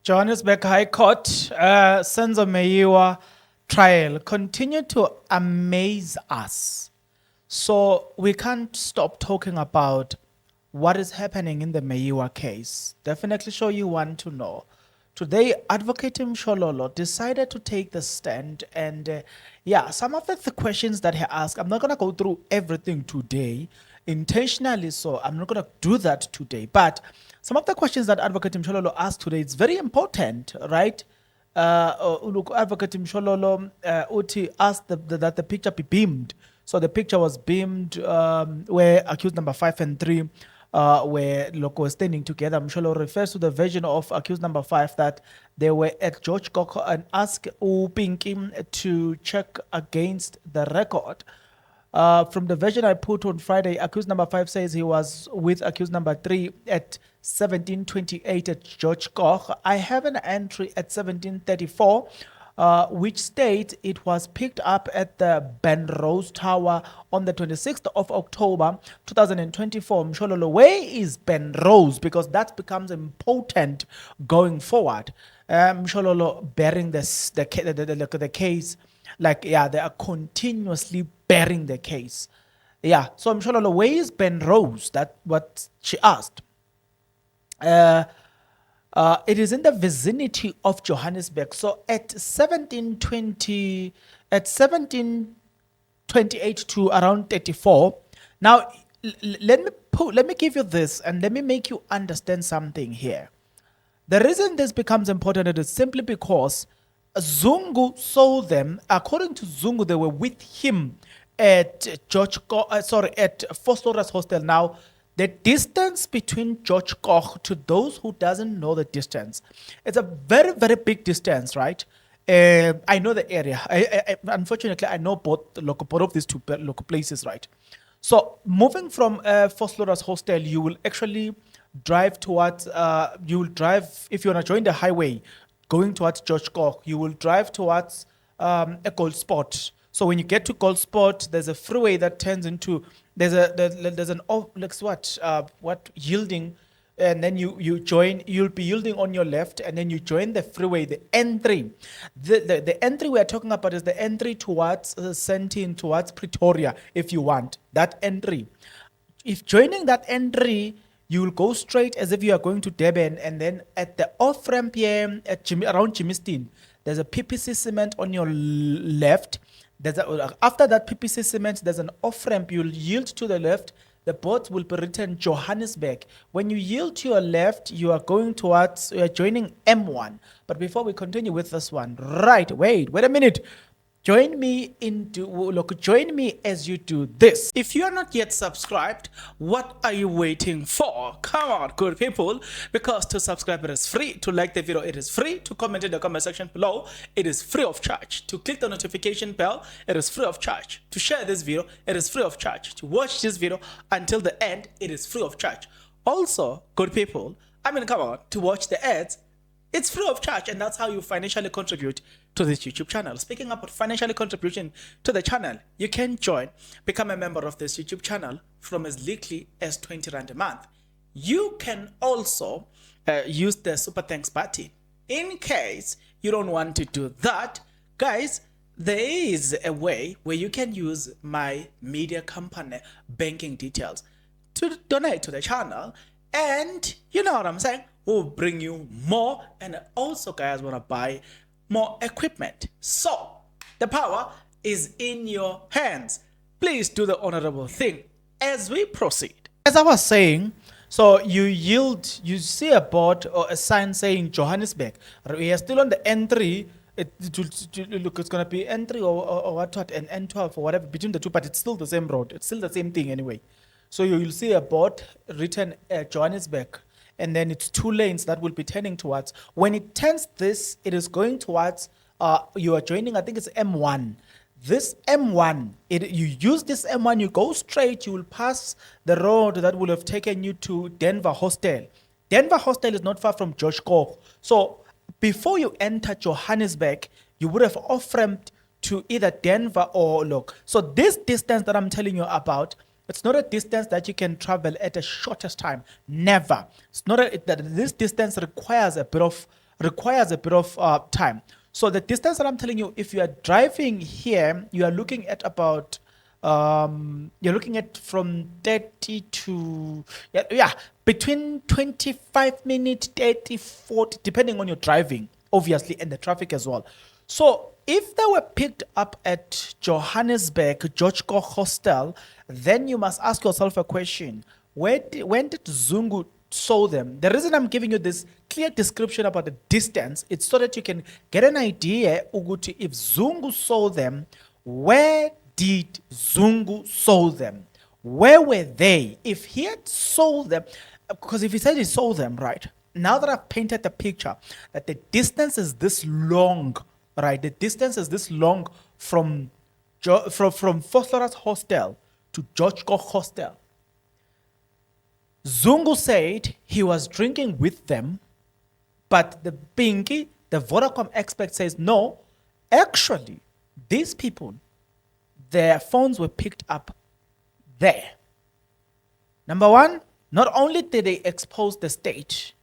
Johannesburg High Court, Senzo Meyiwa trial continue to amaze us. So we can't stop talking about what is happening in the Meyiwa case. Definitely sure you want to know. Today, Advocate Mshololo'S decided to take the stand and some of the questions that he asked, I'm not going to go through everything today intentionally, so I'm not going to do that today. But some of the questions that Advocate Mshololo'S asked today, it's very important, right? Look, Advocate Mshololo'S Uti asked that the picture be beamed. So the picture was beamed where accused number 5 and 3 where Loco were standing together. Mshololo'S refers to the version of accused number 5 that they were at George Koko and asked Pinkim to check against the record. From the version I put on Friday, accused number 5 says he was with accused number 3 at 1728 at George Koch. I have an entry at 1734, which states it was picked up at the Ben Rose Tower on the 26th of October 2024. Mshololo'S, where is Ben Rose? Because that becomes important going forward. Mshololo'S bearing the case. Like, they are continuously bearing the case. So Mshololo'S, where is Ben Rose? That's what she asked. It is in the vicinity of Johannesburg. So at 1728 to around 34. Now, let me give you this and let me make you understand something here. The reason this becomes important is simply because Zungu saw them. According to Zungu, they were with him at at Mshololo'S hostel. Now, the distance between George Koch, to those who doesn't know the distance, it's a very, very big distance, right? I know the area. Unfortunately, I know both of these two local places, right? So moving from Mshololo'S hostel, you will actually drive towards, if you want to join the highway, going towards George Koch, you will drive towards a gold spot. So when you get to Gold Spot, there's a freeway that turns into there's an yielding, and then you'll be yielding on your left, and then you join the freeway, the N3. The N3 we are talking about is the N3 towards Sentin, towards Pretoria, if you want that N3. If joining that N3, you will go straight as if you are going to Durban, and then at the off ramp here around Jimistin, there's a PPC cement on your left. After that PPC cement, there's an off ramp. You'll yield to the left. The boat will be written Johannesburg. When you yield to your left, you are joining M1. But before we continue with this one, wait a minute. Join me as you do this. If you are not yet subscribed, what are you waiting for? Come on, good people, because to subscribe it is free, to like the video it is free, to comment in the comment section below it is free of charge, to click the notification bell it is free of charge, to share this video it is free of charge, to watch this video until the end it is free of charge. Also, good people, come on, to watch the ads it's free of charge, and that's how you financially contribute to this YouTube channel. Speaking about financially contribution to the channel, you can become a member of this YouTube channel from as little as 20 Rand a month. You can also use the Super Thanks button. In case you don't want to do that, guys, there is a way where you can use my media company banking details to donate to the channel, and you know what I'm saying? Will bring you more, and also guys want to buy more equipment. So the power is in your hands. Please do the honorable thing as we proceed. As I was saying, so you see a board or a sign saying Johannesburg. We are still on the N3. It's gonna be N3 or what and N12 or whatever between the two, but it's still the same road. It's still the same thing anyway. So you'll see a board written Johannesburg, and then it's 2 lanes that will be turning towards. When it turns this, it is going towards, you are joining, I think it's M1. This M1, you use this M1, you go straight, you will pass the road that will have taken you to Denver Hostel. Denver Hostel is not far from George Koch. So before you enter Johannesburg, you would have off-ramped to either Denver or Look. So this distance that I'm telling you about, it's not a distance that you can travel at the shortest time. Never. It's not this distance requires a bit of requires a bit of time. So the distance that I'm telling you, if you are driving here, you are looking at about you're looking at from 30 to between 25 minutes, 30, 40, depending on your driving, obviously, and the traffic as well. So if they were picked up at Johannesburg, George Koch Hostel, then you must ask yourself a question. When did Zungu saw them? The reason I'm giving you this clear description about the distance, it's so that you can get an idea, Uguti, if Zungu saw them, where did Zungu saw them? Where were they? If he had sold them, because if he said he saw them, right? Now that I've painted the picture, that the distance is this long, right? The distance is this long from Foster's Hostel to George Koch Hostel. Zungu said he was drinking with them, but the Pinky, the Vodacom expert, says no, actually, these people, their phones were picked up there. Number one, not only did they expose the stage,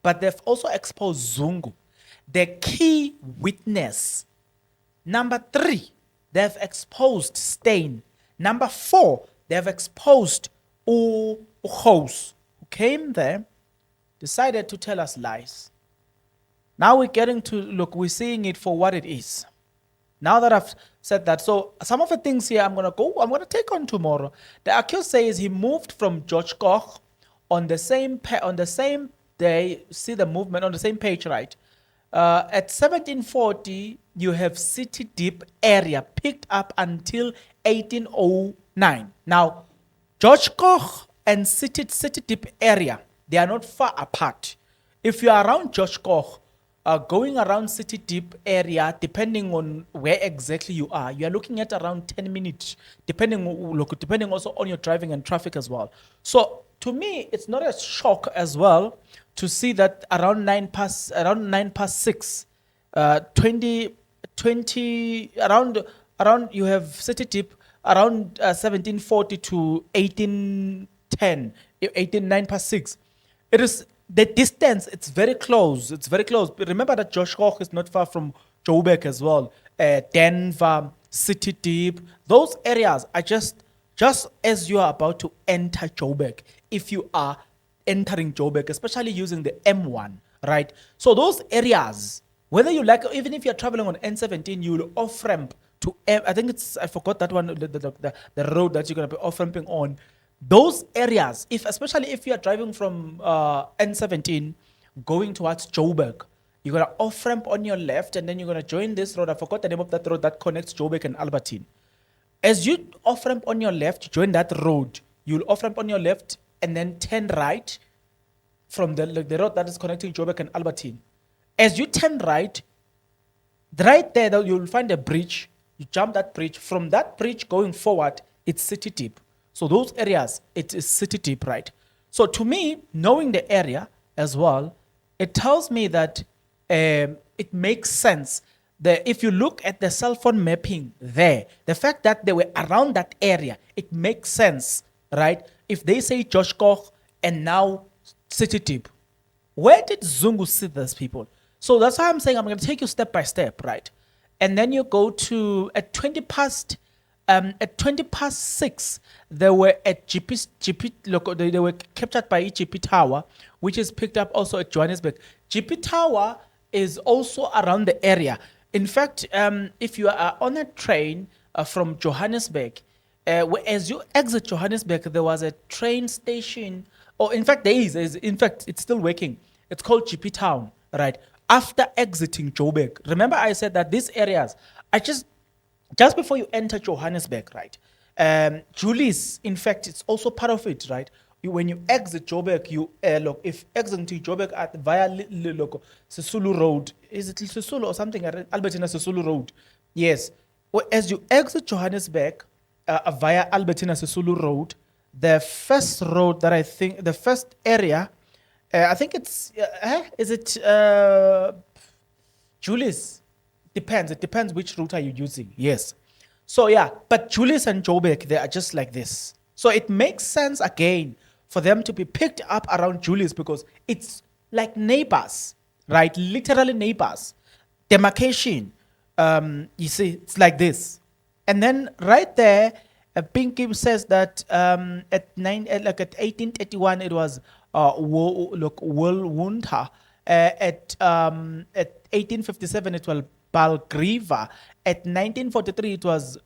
but they've also exposed Zungu, the key witness. Number three, they've exposed Stain. Number four, they've exposed Uhos, who came there, decided to tell us lies. Now we're getting to, look, we're seeing it for what it is. Now that I've said that, so some of the things here I'm going to take on tomorrow. The accused says he moved from George Koch on the same day, see the movement on the same page, right? At 1740, you have City Deep area picked up until 1809. Now, George Koch and City Deep area, they are not far apart. If you are around George Koch, going around City Deep area, depending on where exactly you are looking at around 10 minutes, depending also on your driving and traffic as well. So to me, it's not a shock as well to see that around 9 past 6, 20, around you have City Deep around 1740 to 1810, 9 past 6. It is the distance, it's very close. It's very close. But remember that George Koch is not far from Joburg as well. Denver, City Deep, those areas are just as you are about to enter Joburg. If you are entering Joburg, especially using the M1, right? So those areas, whether you like, even if you're traveling on N17, you will off-ramp to I think it's, I forgot that one, the road that you're going to be off-ramping on. Those areas, especially if you are driving from N17 going towards Joburg, you're going to off-ramp on your left and then you're going to join this road. I forgot the name of that road that connects Joburg and Albertine. As you off-ramp on your left, join that road. You'll off-ramp on your left and then turn right from the road that is connecting Joburg and Albertine. As you turn right there, you'll find a bridge. You jump that bridge. From that bridge going forward, it's City Deep. So those areas, it is City Deep, right? So to me, knowing the area as well, it tells me that it makes sense that if you look at the cell phone mapping there, the fact that they were around that area, it makes sense, right? If they say George Koch and now City Deep, where did Zungu see these people? So that's why I'm saying I'm going to take you step by step, right? And then you go to at 20 past 6, they were at they were captured by GP Tower, which is picked up also at Johannesburg. GP Tower is also around the area. In fact, if you are on a train from Johannesburg, as you exit Johannesburg, there was a train station, or in fact there is, in fact it's still working. It's called GP Town, right? After exiting Joburg. Remember I said that these areas are just before you enter Johannesburg, right? Julius, in fact, it's also part of it, right? When you exit Joburg, you look, if exiting Joburg via Sisulu Road, is it Sisulu or something? Albertina Sisulu Road. Yes. Well, as you exit Johannesburg via Albertina Sisulu Road, the first road that I think, the first area, I think it's, is it Julius? Depends. It depends which route are you using. Yes. So yeah, but Julius and Joburg, they are just like this. So it makes sense again for them to be picked up around Julius because it's like neighbors. right? Literally neighbors. Demarcation. You see, it's like this. And then right there, Pinky says that at 1831 it was Woolwunta. At 1857 it was Balgriva. At 1943 it was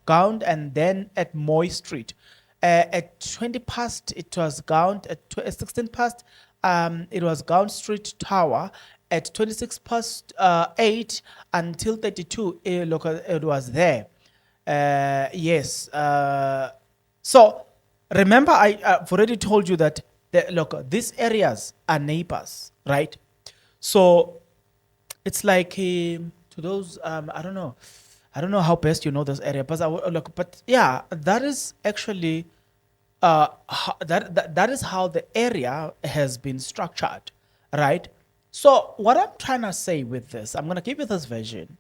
Gound, and then at Moy Street. At 20 past it was Gound. At 16 past it was Gound Street Tower. At 26 past 8 until 32 look, it was there. Yes. So remember, I've already told you that look, these areas are neighbors, right? So it's like to those I don't know how best you know this area, but look, but yeah, that is actually that is how the area has been structured, right? So what I'm trying to say with this, I'm gonna give you this version.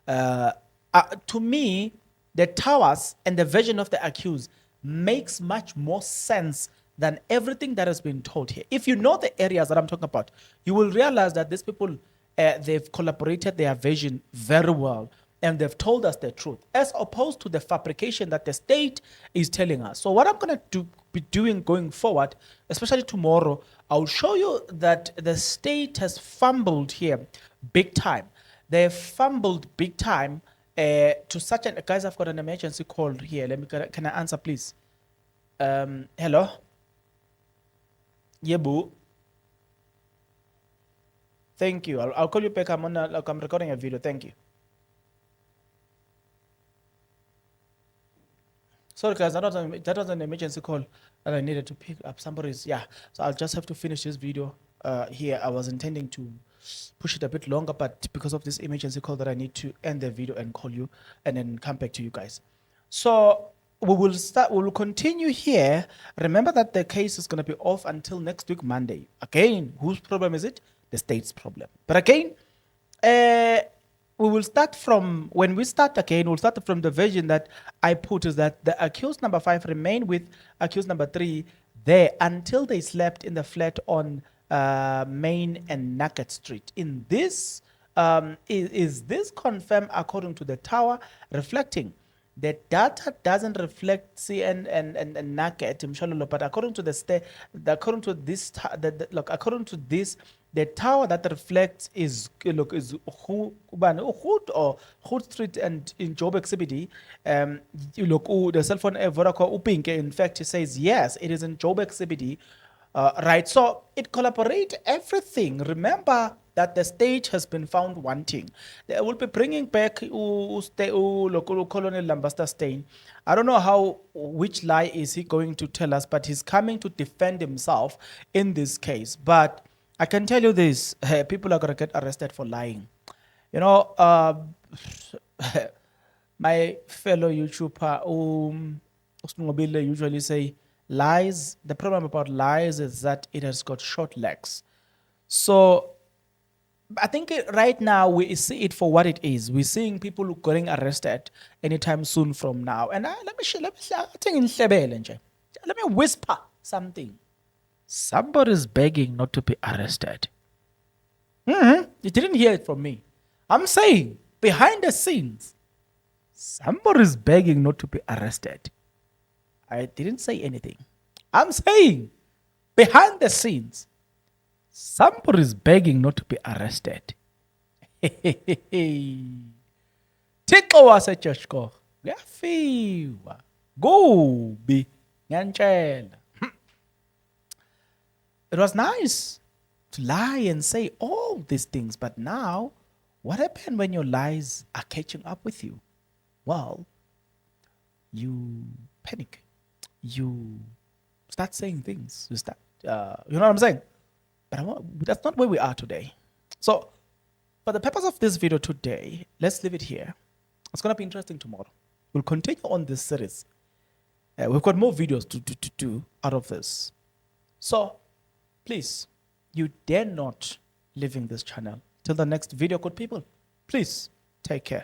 To me, the towers and the version of the accused makes much more sense than everything that has been told here. If you know the areas that I'm talking about, you will realize that these people, they've collaborated their version very well, and they've told us the truth, as opposed to the fabrication that the state is telling us. So what I'm going to be doing going forward, especially tomorrow, I'll show you that the state has fumbled here big time. They fumbled big time to such an, guys, I've got an emergency call here. Can I answer, please? Hello? Yebu. Thank you. I'll call you back. I'm recording a video. Thank you. Sorry, guys, that was an emergency call that I needed to pick up. Somebody's, yeah. So I'll just have to finish this video here. I was intending to push it a bit longer, but because of this emergency call that I need to end the video and call you and then come back to you guys. So we will continue here. Remember that the case is going to be off until next week, Monday. Again, whose problem is it? The state's problem. But again, we will start from, when we start again, we'll start from the version that I put, is that the accused number 5 remained with accused number 3 there until they slept in the flat on Main and Nugget Street. In this, is this confirmed according to the tower, reflecting the data doesn't reflect CN and Nugget, Mshololo'S, but according to according to this, look, according to this, the tower that reflects is Hood Street and in Joburg CBD. You look, the cell phone Vodacom Upinke, in fact, he says yes, it is in Joburg CBD. Right, so it collaborates everything. Remember that the state has been found wanting. They will be bringing back Colonel Lambasta Stein. I don't know which lie is he going to tell us, but he's coming to defend himself in this case. But I can tell you this, people are going to get arrested for lying. You know, my fellow YouTuber, Usmobile usually say, lies, the problem about lies is that it has got short legs. So I think right now we see it for what it is. We're seeing people getting arrested anytime soon from now. And let me whisper something. Somebody's begging not to be arrested. You didn't hear it from me. I'm saying, behind the scenes, somebody's begging not to be arrested. I didn't say anything. I'm saying, behind the scenes, somebody's begging not to be arrested. Thixo waseJeshko, kuyafiwa. Kubi, ngiyantshela. It was nice to lie and say all these things, but now, what happened when your lies are catching up with you? Well, you panic. You start saying things. You start, you know what I'm saying? But that's not where we are today. So, for the purpose of this video today, let's leave it here. It's going to be interesting tomorrow. We'll continue on this series. We've got more videos to do out of this. So, please, you dare not leaving this channel. Till the next video, good people. Please, take care.